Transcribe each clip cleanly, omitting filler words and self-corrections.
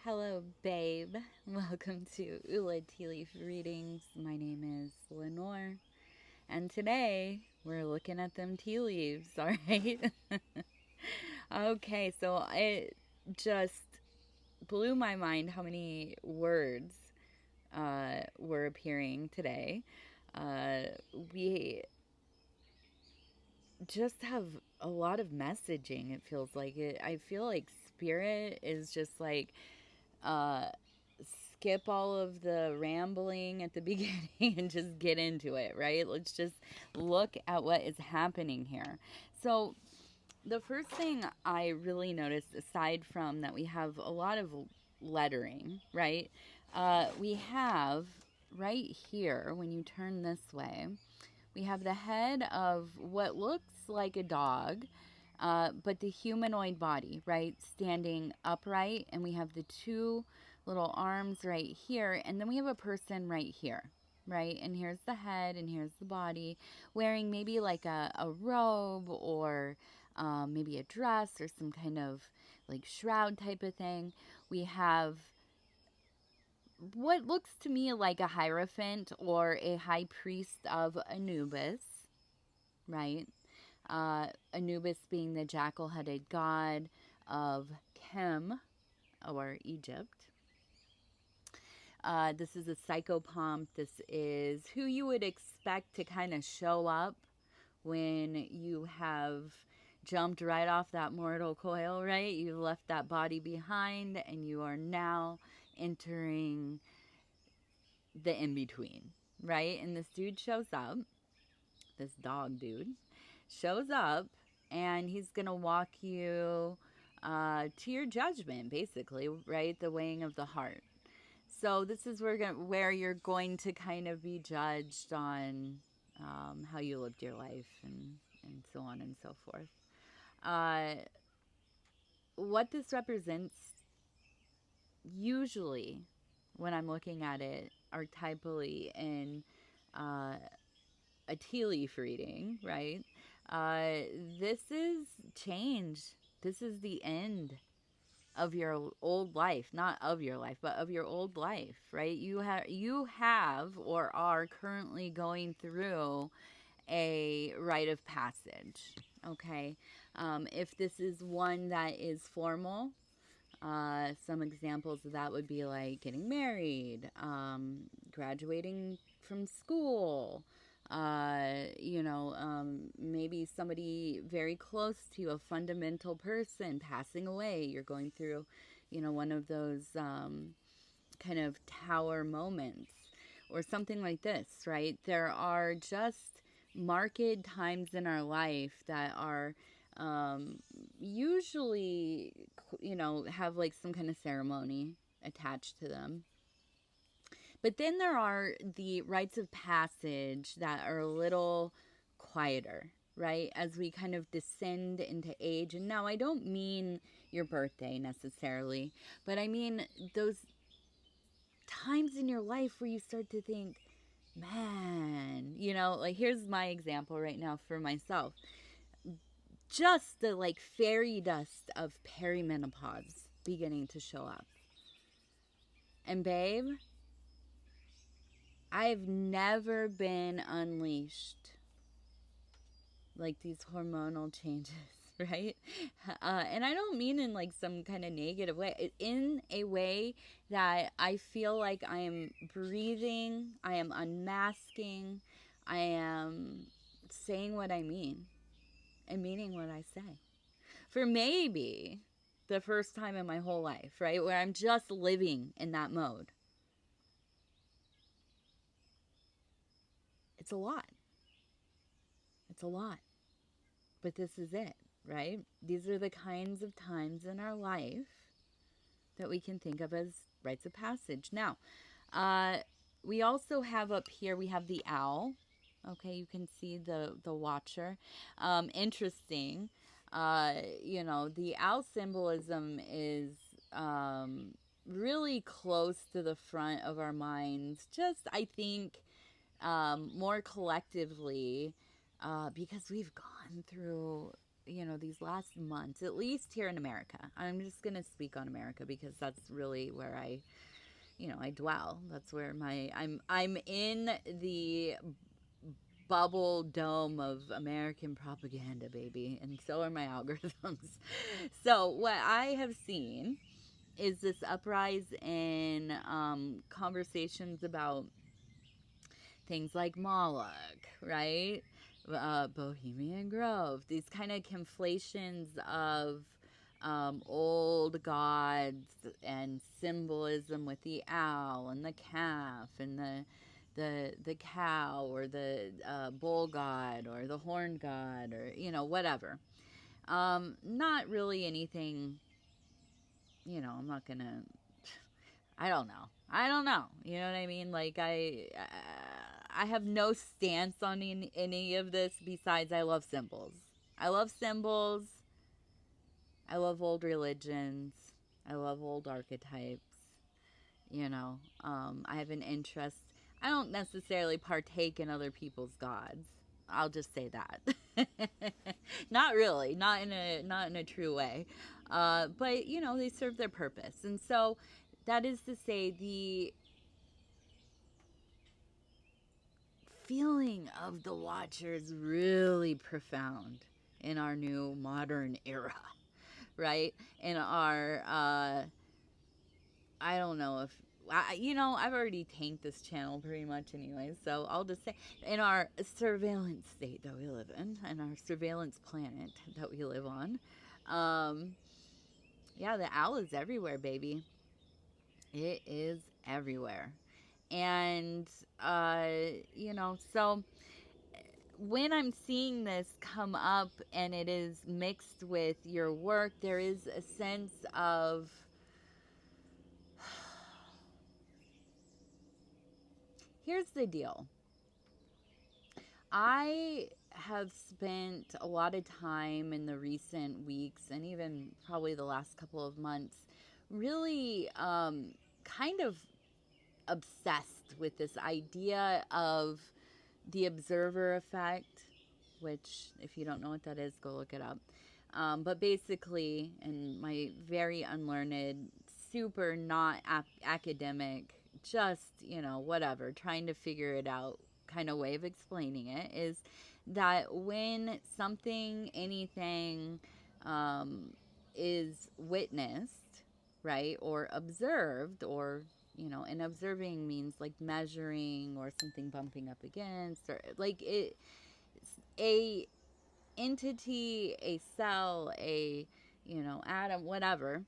Hello, babe. Welcome to tea leaf readings. My name is Lenore, and today we're looking at them tea leaves, all right? Okay, so it just blew my mind how many words were appearing today. Uh, we just have a lot of messaging, it feels like it. I feel like spirit is just like uh skip all of the rambling at the beginning and just get into it, right? Let's just look at what is happening here. So, the first thing I really noticed, aside from that, we have a lot of lettering, right? We have right here, when you turn this way, we have the head of what looks like a dog, but the humanoid body, right, standing upright, and we have the two little arms right here, and then we have a person right here, right, and here's the head, and here's the body, wearing maybe like a robe or maybe a dress or some kind of like shroud type of thing. We have what looks to me like a hierophant or a high priest of Anubis, right? Anubis being the jackal headed god of Chem or Egypt. This is a psychopomp. This is who you would expect to kind of show up when you have jumped right off that mortal coil, right? You left that body behind and you are now entering the in between, right? And this dude shows up, this dog dude shows up, and he's going to walk you to your judgment, basically, right? The weighing of the heart. So this is where you're going to kind of be judged on how you lived your life and so on and so forth. Uh, what this represents, usually, when I'm looking at it archetypally in uh, a tea leaf reading, right? Uh, this is change. This is the end of your old life, not of your life, but of your old life, right? You have or are currently going through a rite of passage. Okay, if this is one that is formal, some examples of that would be like getting married, graduating from school, maybe somebody very close to you, a fundamental person passing away. You're going through, one of those kind of tower moments or something like this, right? There are just marked times in our life that are um, usually, have like some kind of ceremony attached to them. But then there are the rites of passage that are a little quieter, right? As we kind of descend into age. And now I don't mean your birthday necessarily, but I mean those times in your life where you start to think, man, like here's my example right now for myself. Just the like fairy dust of perimenopause beginning to show up. And babe, I've never been unleashed like these hormonal changes, right? And I don't mean in like some kind of negative way, in a way that I feel like I am breathing, I am unmasking, I am saying what I mean and meaning what I say. For maybe the first time in my whole life, right? Where I'm just living in that mode. It's a lot. It's a lot. But this is it, right? These are the kinds of times in our life that we can think of as rites of passage. Now, we also have up here, we have the owl. Okay, you can see the watcher. Interesting. The owl symbolism is really close to the front of our minds. Just, I think, more collectively, because we've gone through these last months, at least here in America. I'm just going to speak on America because that's really where I dwell. That's where I'm in the bubble dome of American propaganda, baby, and so are my algorithms. So what I have seen is this uprise in conversations about things like Moloch, right? Bohemian Grove, these kind of conflations of old gods and symbolism with the owl and the calf and the cow, or the bull god, or the horn god, or whatever. Not really anything. I'm not gonna. I don't know. I don't know. You know what I mean? Like I have no stance on any of this besides I love symbols. I love symbols. I love old religions. I love old archetypes. I have an interest. I don't necessarily partake in other people's gods. I'll just say that. Not really, not in a true way. But they serve their purpose, and so that is to say, the feeling of the Watcher is really profound in our new modern era, right? In our, I don't know if, I've already tanked this channel pretty much anyway, so I'll just say, in our surveillance state that we live in, and our surveillance planet that we live on, yeah, the owl is everywhere, baby. It is everywhere. And, so when I'm seeing this come up and it is mixed with your work, there is a sense of, here's the deal. I have spent a lot of time in the recent weeks, and even probably the last couple of months, really kind of obsessed with this idea of the observer effect, which, if you don't know what that is, go look it up. But basically, in my very unlearned, super not academic, just, whatever, trying to figure it out kind of way of explaining it, is that when something, anything, is witnessed, right, or observed, or and observing means like measuring or something bumping up against, or like a entity, a cell, a atom, whatever,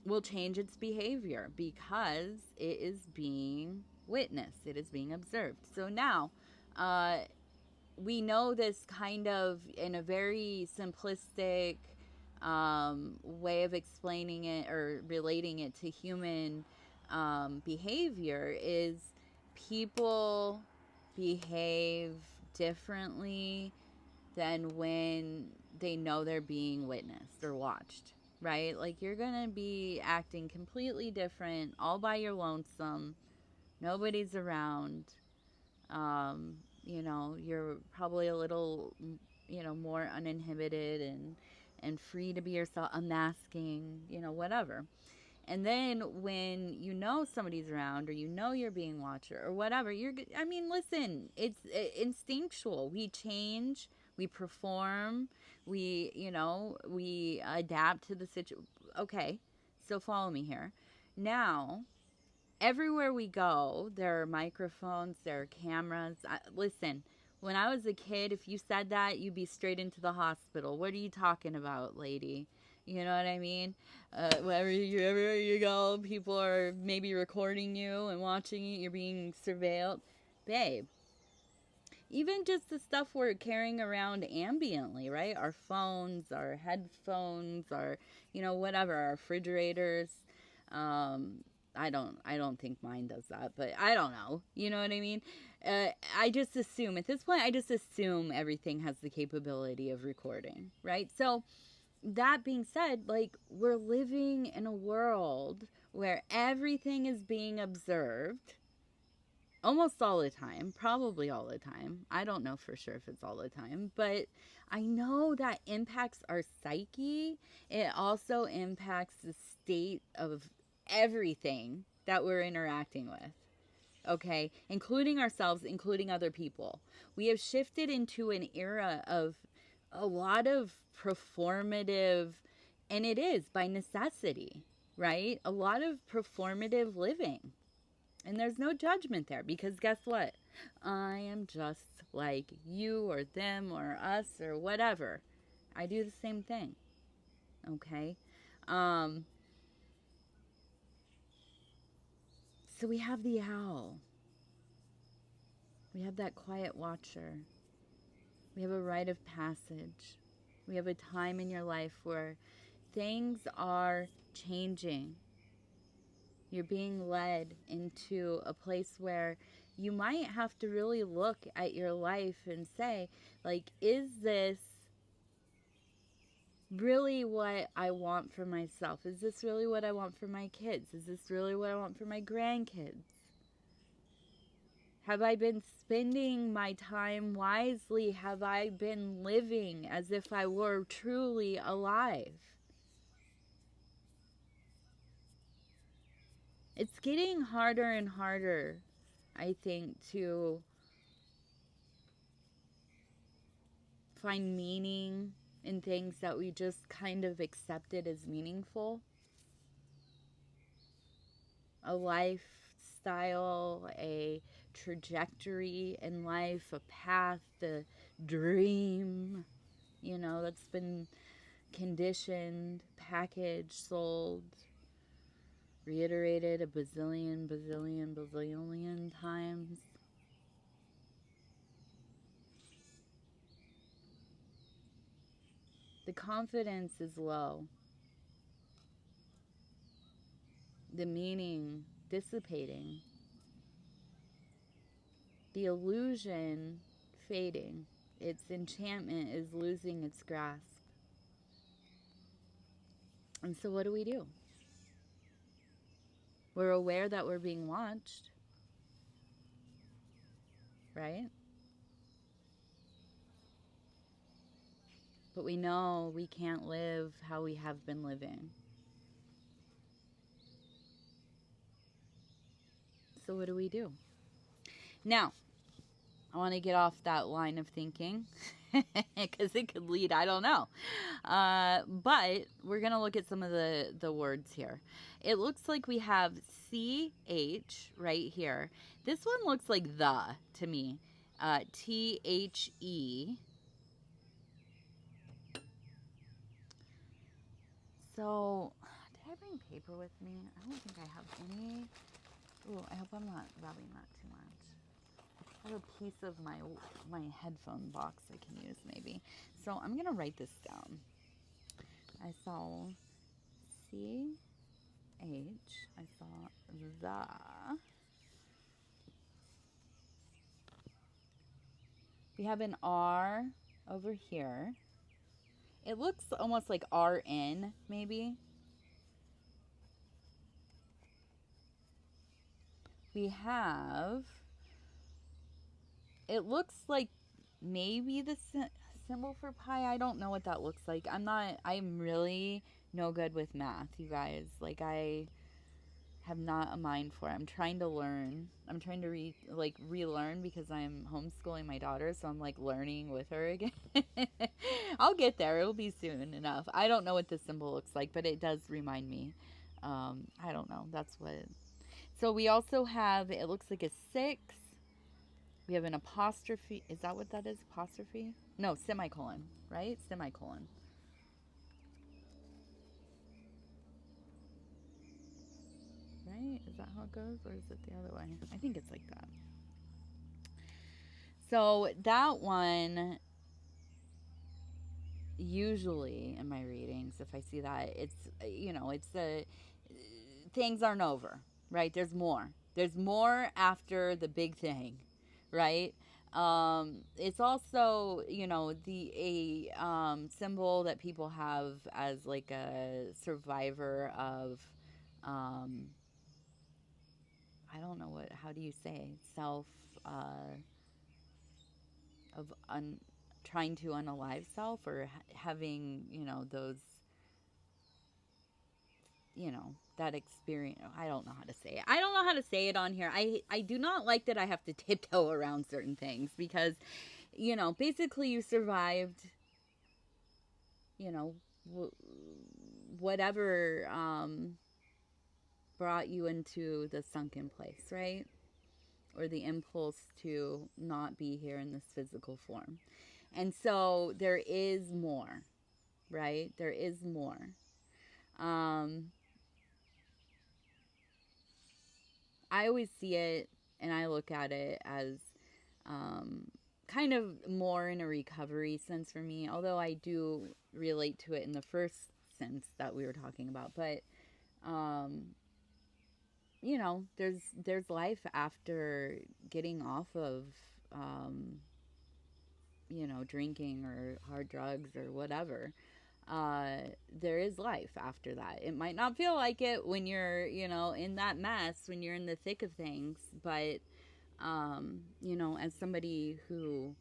will change its behavior because it is being witnessed, it is being observed. So now we know this kind of in a very simplistic way of explaining it or relating it to human behavior is people behave differently than when they know they're being witnessed or watched, right? Like, you're gonna be acting completely different all by your lonesome, nobody's around. You're probably a little, more uninhibited and free to be yourself, unmasking, whatever. And then when somebody's around, or you're being watched, or whatever, listen, it's instinctual. We change, we perform, we adapt to the situation. Okay, so follow me here. Now, everywhere we go, there are microphones, there are cameras. Listen, when I was a kid, if you said that, you'd be straight into the hospital. What are you talking about, lady? You know what I mean? Everywhere you go, people are maybe recording you and watching you. You're being surveilled. Babe, even just the stuff we're carrying around ambiently, right? Our phones, our headphones, our, whatever, our refrigerators. I don't think mine does that, but I don't know. You know what I mean? I just assume, at this point, everything has the capability of recording, right? So, that being said, like, we're living in a world where everything is being observed, almost all the time, probably all the time. I don't know for sure if it's all the time, but I know that impacts our psyche. It also impacts the state of everything that we're interacting with. Okay, including ourselves, including other people. We have shifted into an era of a lot of performative, and it is by necessity, right? A lot of performative living. And there's no judgment there because guess what? I am just like you or them or us or whatever. I do the same thing. Okay? Um, so we have the owl. We have that quiet watcher. We have a rite of passage. We have a time in your life where things are changing. You're being led into a place where you might have to really look at your life and say, like, is this really what I want for myself? Is this really what I want for my kids? Is this really what I want for my grandkids? Have I been spending my time wisely? Have I been living as if I were truly alive? It's getting harder and harder, I think, to find meaning in things that we just kind of accepted as meaningful. A lifestyle, a trajectory in life, a path, the dream, that's been conditioned, packaged, sold, reiterated a bazillion times. The confidence is low. The meaning dissipating. The illusion fading. Its enchantment is losing its grasp. And so, what do? We're aware that we're being watched, right? But we know we can't live how we have been living. So, what do? Now, I want to get off that line of thinking because it could lead, I don't know. But we're going to look at some of the words here. It looks like we have CH right here. This one looks like the to me. THE. So, did I bring paper with me? I don't think I have any. Ooh, I hope I'm not rubbing that too much. I have a piece of my headphone box I can use maybe. So I'm going to write this down. I saw CH. I saw the. We have an R over here. It looks almost like RN maybe. We have. It looks like maybe the symbol for pi. I don't know what that looks like. I'm really no good with math, you guys. Like, I have not a mind for it. I'm trying to learn. I'm trying to relearn because I'm homeschooling my daughter, so I'm like learning with her again. I'll get there. It'll be soon enough. I don't know what this symbol looks like, but it does remind me. I don't know. That's what. So we also have. It looks like a 6. We have an apostrophe. Is that what that is? Apostrophe? No, semicolon, right? Semicolon. Right? Is that how it goes? Or is it the other way? I think it's like that. So that one, usually in my readings, if I see that, it's the things aren't over, right? There's more. There's more after the big thing, right? It's also, the symbol that people have as like a survivor of, I don't know what, how do you say, self, uh, of trying to unalive self, or having, those, that experience. I don't know how to say it. I don't know how to say it on here. I do not like that I have to tiptoe around certain things because, basically you survived, you know, whatever brought you into the sunken place, right? Or the impulse to not be here in this physical form. And so there is more, right? There is more. Um, I always see it and I look at it as um, kind of more in a recovery sense for me, although I do relate to it in the first sense that we were talking about. But um, there's life after getting off of um, drinking or hard drugs or whatever. uh, there is life after that. It might not feel like it when you're, in that mess, when you're in the thick of things, but, as somebody who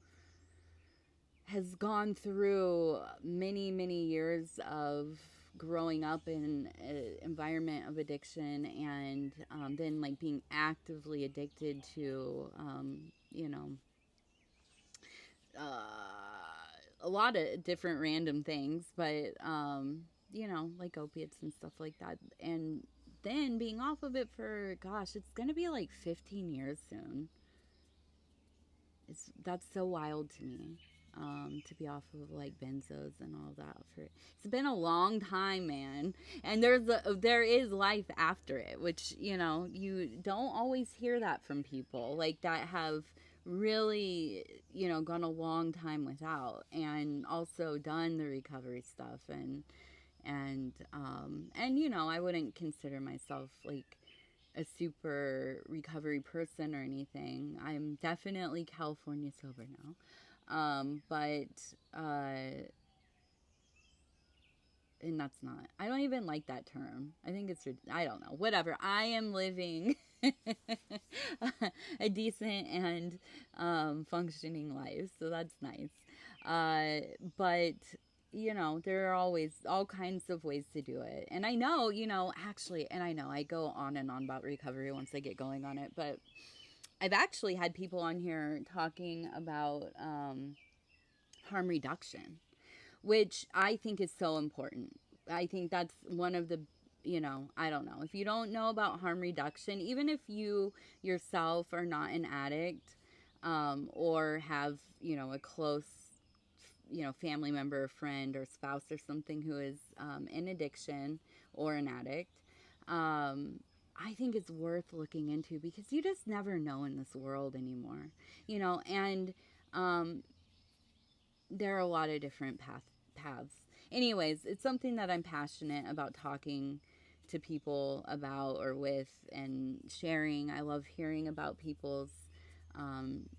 has gone through many, many years of growing up in an environment of addiction and then like being actively addicted to, a lot of different random things, but like opiates and stuff like that, and then being off of it for, gosh, it's gonna be like 15 years soon. That's so wild to me. To be off of like benzos and all that for, it's been a long time, man. And there is life after it, which you don't always hear that from people like that have really gone a long time without, and also done the recovery stuff, and I wouldn't consider myself like a super recovery person or anything. I'm definitely California sober now. But and that's not, I don't even like that term. I think it's, I don't know, whatever. I am living a decent and functioning life, so that's nice. But there are always all kinds of ways to do it, and I know, actually, and I know I go on and on about recovery once I get going on it, but I've actually had people on here talking about harm reduction, which I think is so important. I think that's one of the, I don't know. If you don't know about harm reduction, even if you yourself are not an addict, or have, a close, family member or friend or spouse or something who is in addiction or an addict, I think it's worth looking into, because you just never know in this world anymore, and there are a lot of different paths. Anyways, it's something that I'm passionate about talking to people about or with and sharing. I love hearing about people's, um,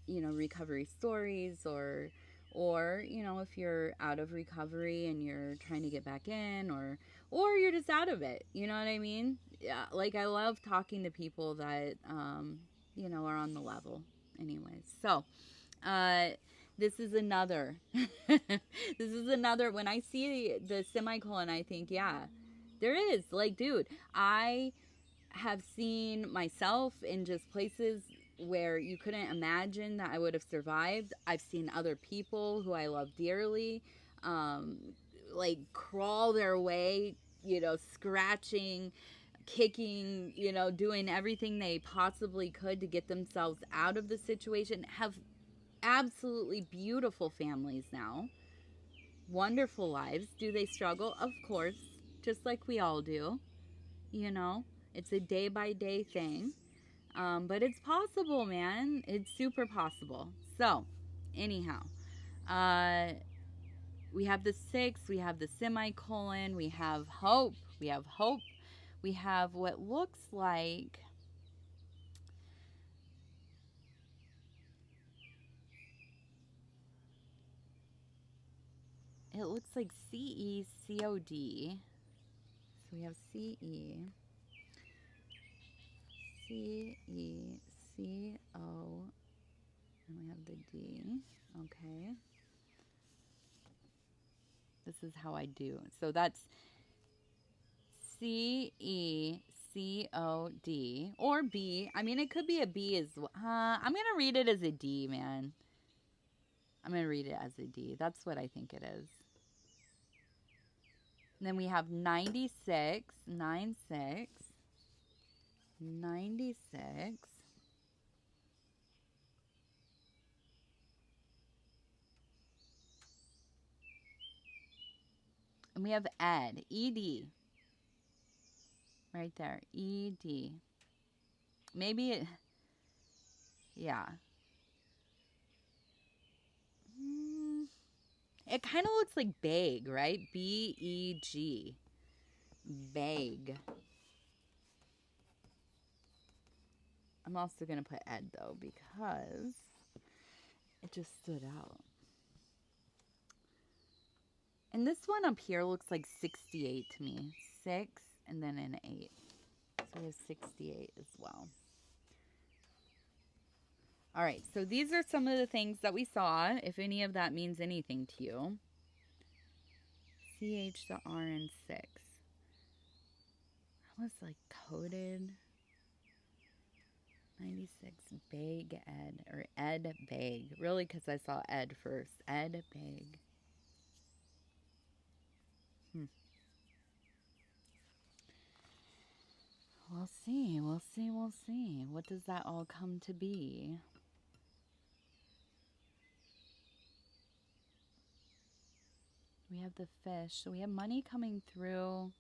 recovery stories, or if you're out of recovery and you're trying to get back in, or you're just out of it. You know what I mean? Yeah, like I love talking to people that, are on the level. Anyways, so, uh, this is another. This is another. When I see the semicolon, I think, yeah, there is. Like, dude, I have seen myself in just places where you couldn't imagine that I would have survived. I've seen other people who I love dearly, um, like crawl their way, scratching, kicking, doing everything they possibly could to get themselves out of the situation, have absolutely beautiful families now, wonderful lives. Do they struggle? Of course, just like we all do. You know, it's a day by day thing. But it's possible, man. It's super possible. So, anyhow, uh, we have the six, we have the semicolon, we have hope, we have hope, we have what looks like, it looks like CECOD. So we have CE, C-E-C-O. And we have the D. Okay. This is how I do. So that's C-E-C-O-D. Or B. I mean, it could be a B as well. I'm going to read it as a D, man. I'm going to read it as a D. That's what I think it is. And then we have 96. 96. 96. And we have ed. E-D. Right there. E-D. Maybe it... Yeah. It kind of looks like beg, right? B-E-G. Beg. I'm also going to put ed, though, because it just stood out. And this one up here looks like 68 to me. 6 and then an 8. So we have 68 as well. All right, so these are some of the things that we saw, if any of that means anything to you. CH to R and 6. That was like coded. 96, beg ed, or ed beg. Really, because I saw ed first. Ed beg. We'll see, we'll see, we'll see. What does that all come to be? We have the fish. So we have money coming through.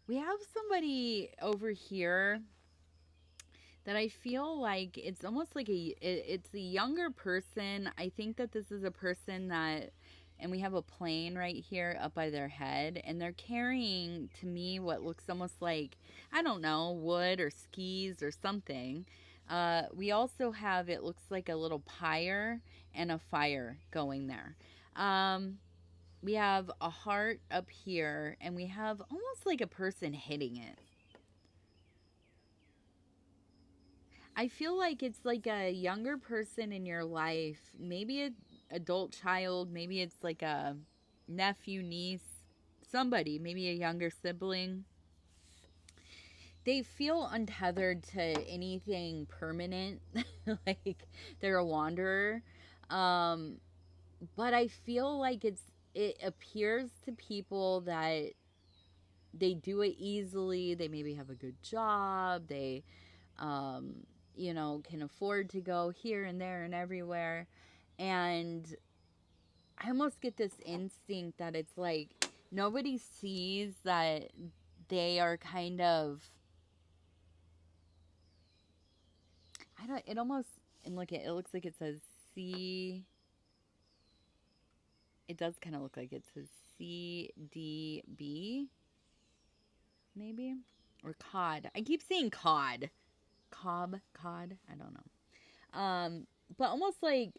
We have somebody over here that I feel like it's almost like it's a younger person. I think that this is a person that, and we have a plane right here up by their head, and they're carrying, to me, what looks almost like, I don't know, wood or skis or something. We also have, it looks like a little pyre and a fire going there. We have a heart up here, and we have almost like a person hitting it. I feel like it's like a younger person in your life, maybe an adult child, maybe it's like a nephew, niece, somebody, maybe a younger sibling. They feel untethered to anything permanent, like they're a wanderer. But I feel like it appears to people that they do it easily. They maybe have a good job. They can afford to go here and there and everywhere. And I almost get this instinct that it's like nobody sees that they are kind of, it almost, and look, it looks like it says C, it does kind of look like it says CDB, maybe, or cod. I keep saying cod. Cod, I don't know. But almost like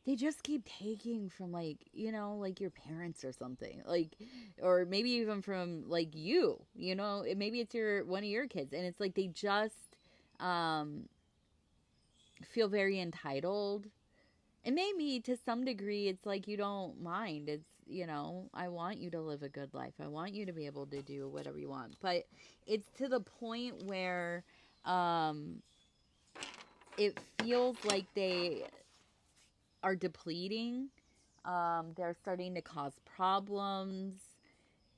they just keep taking from like your parents or something, like, or maybe even from like maybe it's one of your kids, and it's like they just feel very entitled. And maybe to some degree it's like you don't mind. It's, I want you to live a good life. I want you to be able to do whatever you want. But it's to the point where it feels like they are depleting. They're starting to cause problems.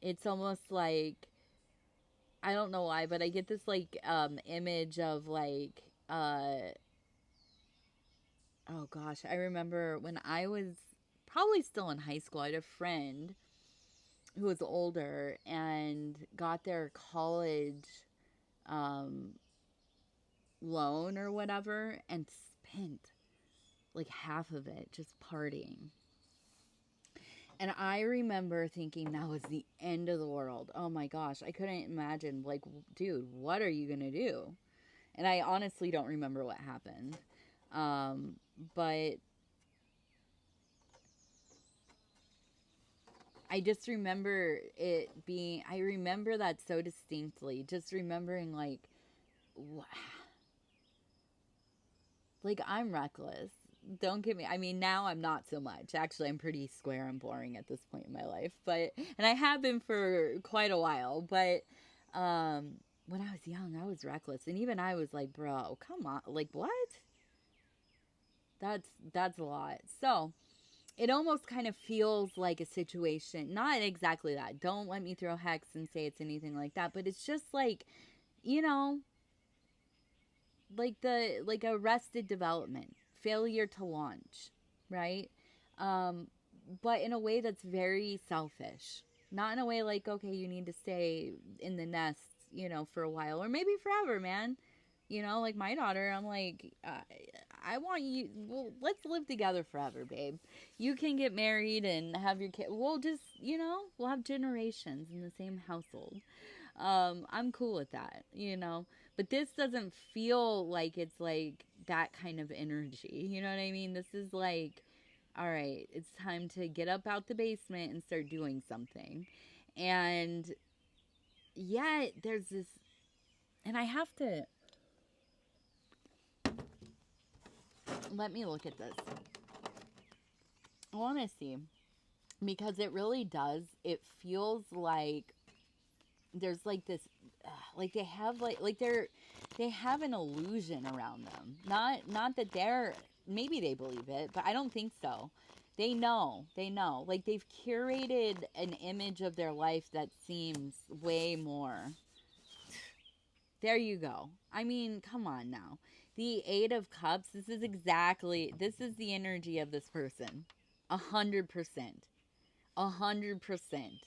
It's almost like, I don't know why, but I get this like image of like oh gosh, I remember when I was probably still in high school, I had a friend who was older and got their college loan or whatever and spent like half of it just partying. And I remember thinking that was the end of the world. Oh my gosh, I couldn't imagine, like, dude, what are you going to do? And I honestly don't remember what happened. But I just remember it being, I remember that so distinctly. Just remembering, like I'm reckless. Don't get me. I mean, now I'm not so much. Actually, I'm pretty square and boring at this point in my life. And I have been for quite a while. But when I was young, I was reckless. And even I was like, bro, come on. Like, what? That's a lot. So, it almost kind of feels like a situation, not exactly that. Don't let me throw hex and say it's anything like that, but it's just like, you know, like arrested development, failure to launch, right? Um, but in a way that's very selfish. Not in a way like, okay, you need to stay in the nest, for a while or maybe forever, man. Like my daughter, I'm like, I want you. Well, let's live together forever, babe. You can get married and have your kid. We'll just, we'll have generations in the same household. I'm cool with that. But this doesn't feel like it's like that kind of energy. You know what I mean? This is like, all right, it's time to get up out the basement and start doing something. And yet there's this, and I have to, let me look at this. I want to see, because it really does. It feels like there's like this, like they have they have an illusion around them. Not that they're, maybe they believe it, but I don't think so. They know. Like they've curated an image of their life that seems way more. There you go. I mean, come on now. The Eight of Cups, this is the energy of this person. 100%. 100%.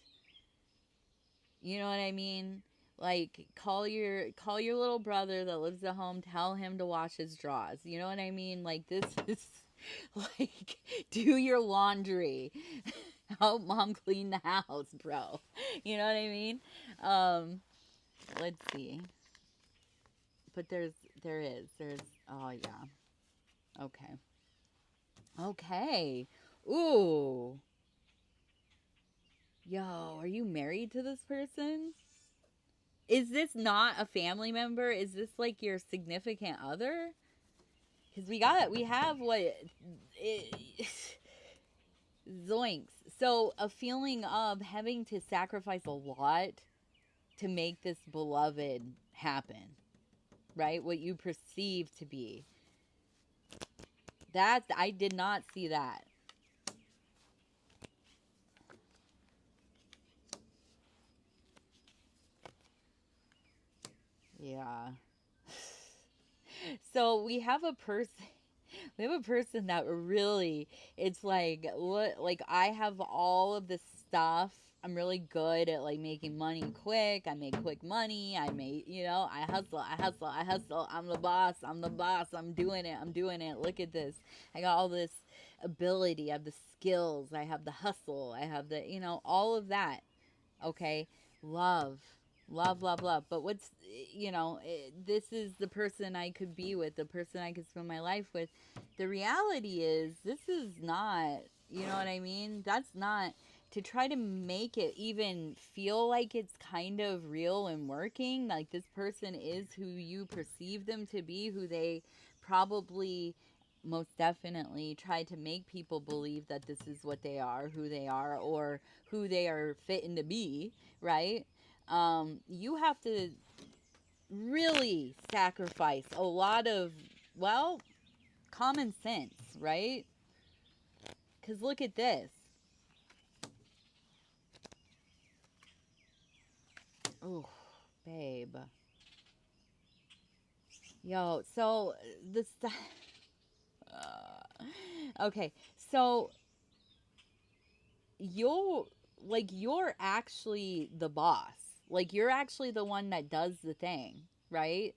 You know what I mean? Like call your little brother that lives at home, tell him to wash his drawers. You know what I mean? Like this is like do your laundry. Help mom clean the house, bro. You know what I mean? Um let's see. But there's oh yeah. Okay. Okay. Ooh. Yo, are you married to this person? Is this not a family member? Is this like your significant other? Because we have what it, zoinks. So a feeling of having to sacrifice a lot to make this beloved happen, right? What you perceive to be. I did not see that. Yeah. So we have a person that really, it's like what, like I have all of this stuff. I'm really good at like making money quick. I make quick money. I hustle. I'm the boss. I'm doing it. Look at this. I got all this ability. I have the skills. I have the hustle. I have all of that. Okay. Love. Love. But this is the person I could be with, the person I could spend my life with. The reality is, this is not, you know what I mean? That's not, to try to make it even feel like it's kind of real and working. Like this person is who you perceive them to be, who they probably most definitely try to make people believe that this is what they are, who they are, or who they are fitting to be, right? You have to really sacrifice a lot of, well, common sense, right? Because look at this. Oh, babe. Yo, so this. Okay, so you'll you're actually the boss. Like you're actually the one that does the thing, right?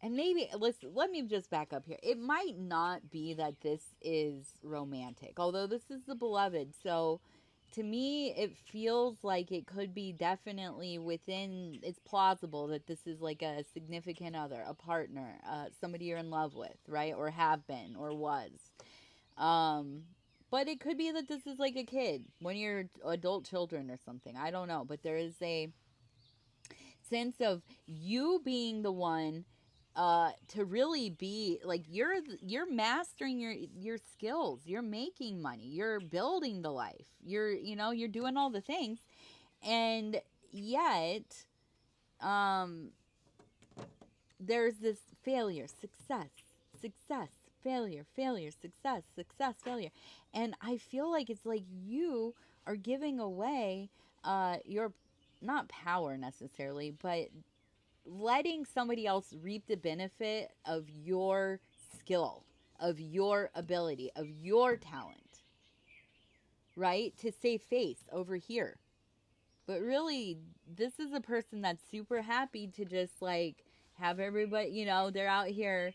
And maybe let me just back up here. It might not be that this is romantic, although this is the beloved. So to me, it feels like it could be definitely within, it's plausible that this is like a significant other, a partner, somebody you're in love with, right? Or have been or was. Um But it could be that this is like a kid, one of your adult children or something. I don't know. But there is a sense of you being the one to really be like you're mastering your skills. You're making money. You're building the life. You're doing all the things. And yet um there's this failure, success, failure, failure, success, failure. And I feel like it's like you are giving away your, not power necessarily, but letting somebody else reap the benefit of your skill, of your ability, of your talent, right? To save face over here. But really, this is a person that's super happy to just like have everybody, they're out here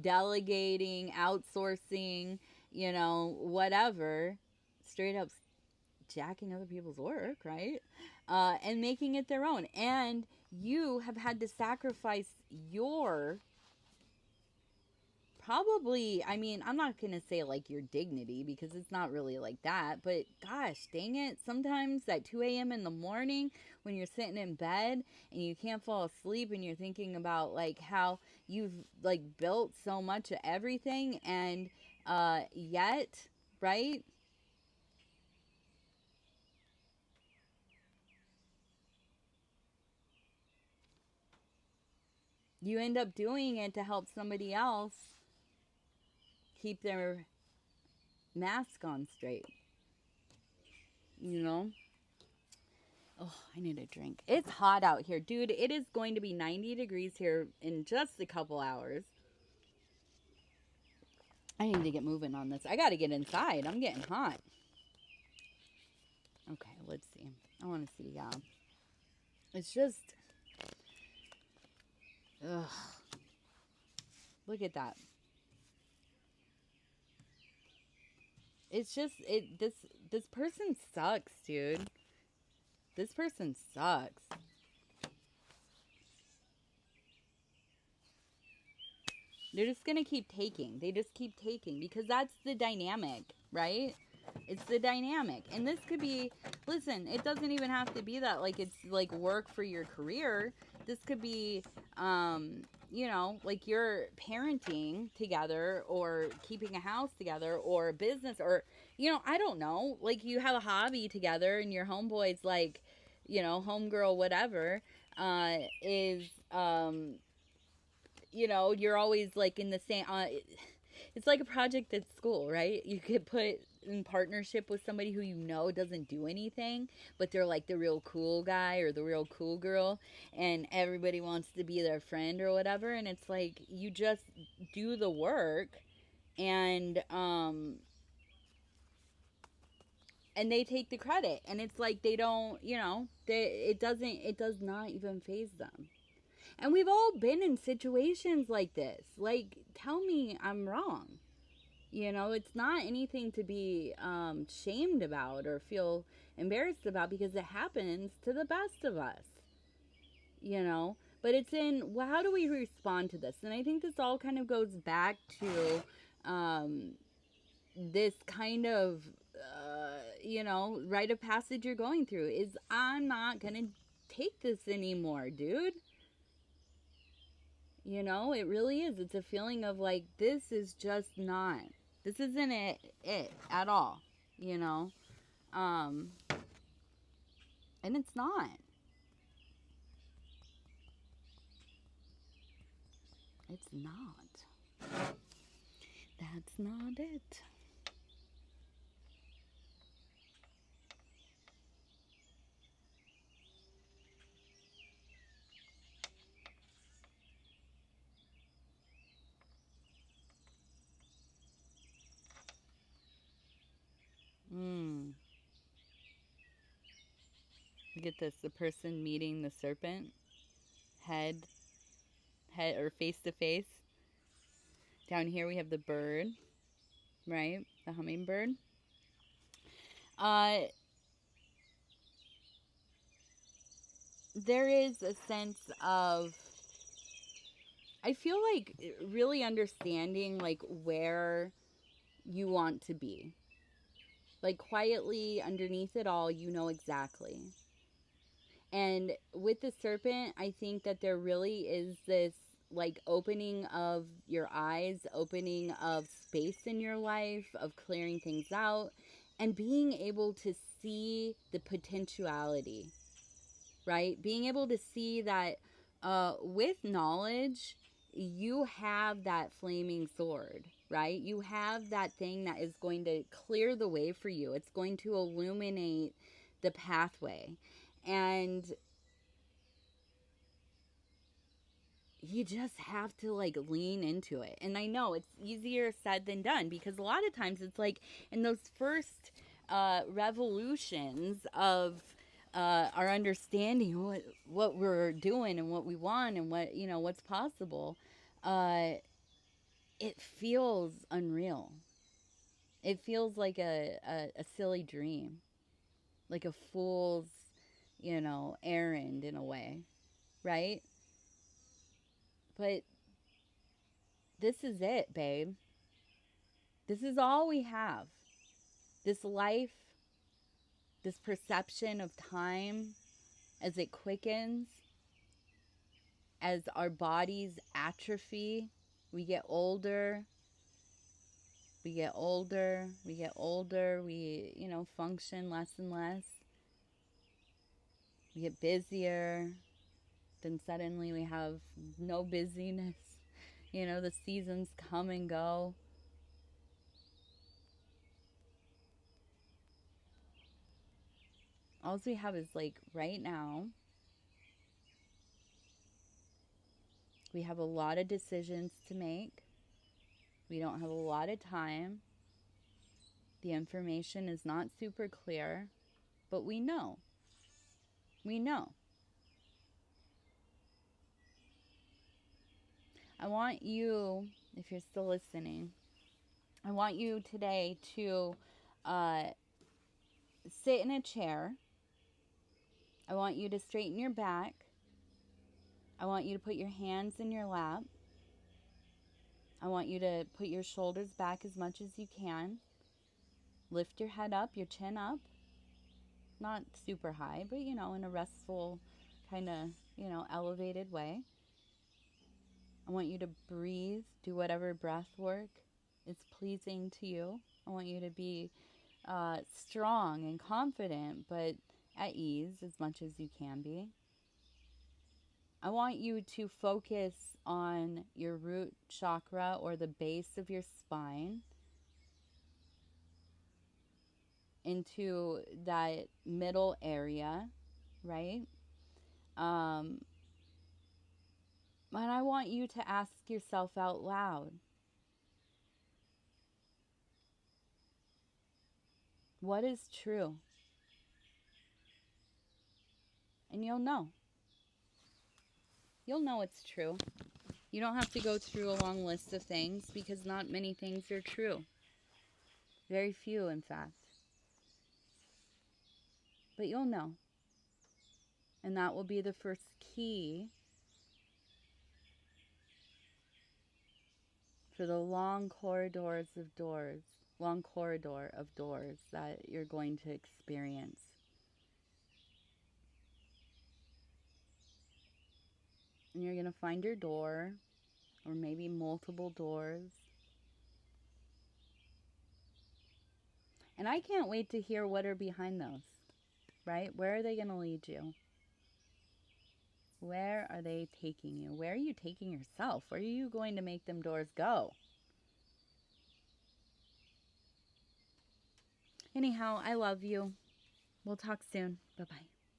delegating, outsourcing, whatever, straight up jacking other people's work, right? And making it their own. And you have had to sacrifice your, probably, I mean, I'm not going to say like your dignity because it's not really like that, but gosh, dang it. Sometimes at 2 a.m. in the morning when you're sitting in bed and you can't fall asleep and you're thinking about like how you've like built so much of everything and yet, right? You end up doing it to help somebody else keep their mask on straight, you know? Oh, I need a drink. It's hot out here. Dude, it is going to be 90 degrees here in just a couple hours. I need to get moving on this. I got to get inside. I'm getting hot. Okay, let's see. I want to see. It's just. Ugh. Look at that. It's just this person sucks, dude. This person sucks. They're just going to keep taking. They just keep taking because that's the dynamic, right? It's the dynamic. And this could be, listen, it doesn't even have to be that like it's like work for your career. This could be, like you're parenting together or keeping a house together or a business or, I don't know. Like you have a hobby together and your homeboy's like, homegirl, whatever, is, you're always like in the same, it's like a project at school, right? You could put in partnership with somebody who doesn't do anything, but they're like the real cool guy or the real cool girl, and everybody wants to be their friend or whatever. And it's like you just do the work, and they take the credit, and it's like they don't, it does not even phase them. And we've all been in situations like this. Like, tell me I'm wrong. It's not anything to be shamed about or feel embarrassed about because it happens to the best of us, But it's in, well, how do we respond to this? And I think this all kind of goes back to this kind of, rite of passage you're going through is I'm not going to take this anymore, dude. It really is. It's a feeling of like, this is just not, this isn't it at all, Um, and it's not. It's not. That's not it. Mm. Look at this. The person meeting the serpent, head, or face to face. Down here we have the bird, right? The hummingbird. Uh, there is a sense of, I feel like really understanding like where you want to be, Like quietly underneath it all, you know exactly. And with the serpent, I think that there really is this like opening of your eyes, opening of space in your life, of clearing things out, and being able to see the potentiality, right? Being able to see that with knowledge, you have that flaming sword, right? You have that thing that is going to clear the way for you, it's going to illuminate the pathway. And you just have to like lean into it. And I know it's easier said than done, because a lot of times it's like in those first revolutions of our understanding what we're doing and what we want and what, you know, what's possible, uh, it feels unreal. It feels like a silly dream, like a fool's, you know, errand in a way, right? But this is it, babe. This is all we have. This life, this perception of time as it quickens, as our bodies atrophy, we get older, we get older, we get older, we, you know, function less and less. We get busier, then suddenly we have no busyness. You know, the seasons come and go. All we have is like right now, we have a lot of decisions to make. We don't have a lot of time. The information is not super clear, but we know. We know. I want you, if you're still listening, I want you today to uh, sit in a chair. I want you to straighten your back. I want you to put your hands in your lap. I want you to put your shoulders back as much as you can. Lift your head up, your chin up. Not super high, but you know, in a restful, kind of, you know, elevated way. I want you to breathe, do whatever breath work is pleasing to you. I want you to be strong and confident, but at ease as much as you can be. I want you to focus on your root chakra, or the base of your spine, into that middle area, right? Um, and I want you to ask yourself out loud, what is true? And you'll know. You'll know it's true. You don't have to go through a long list of things, because not many things are true. Very few, in fact. But you'll know. And that will be the first key for the long corridor of doors that you're going to experience. And you're going to find your door, or maybe multiple doors. And I can't wait to hear what are behind those, right? Where are they going to lead you? Where are they taking you? Where are you taking yourself? Where are you going to make them doors go? Anyhow, I love you. We'll talk soon. Bye-bye.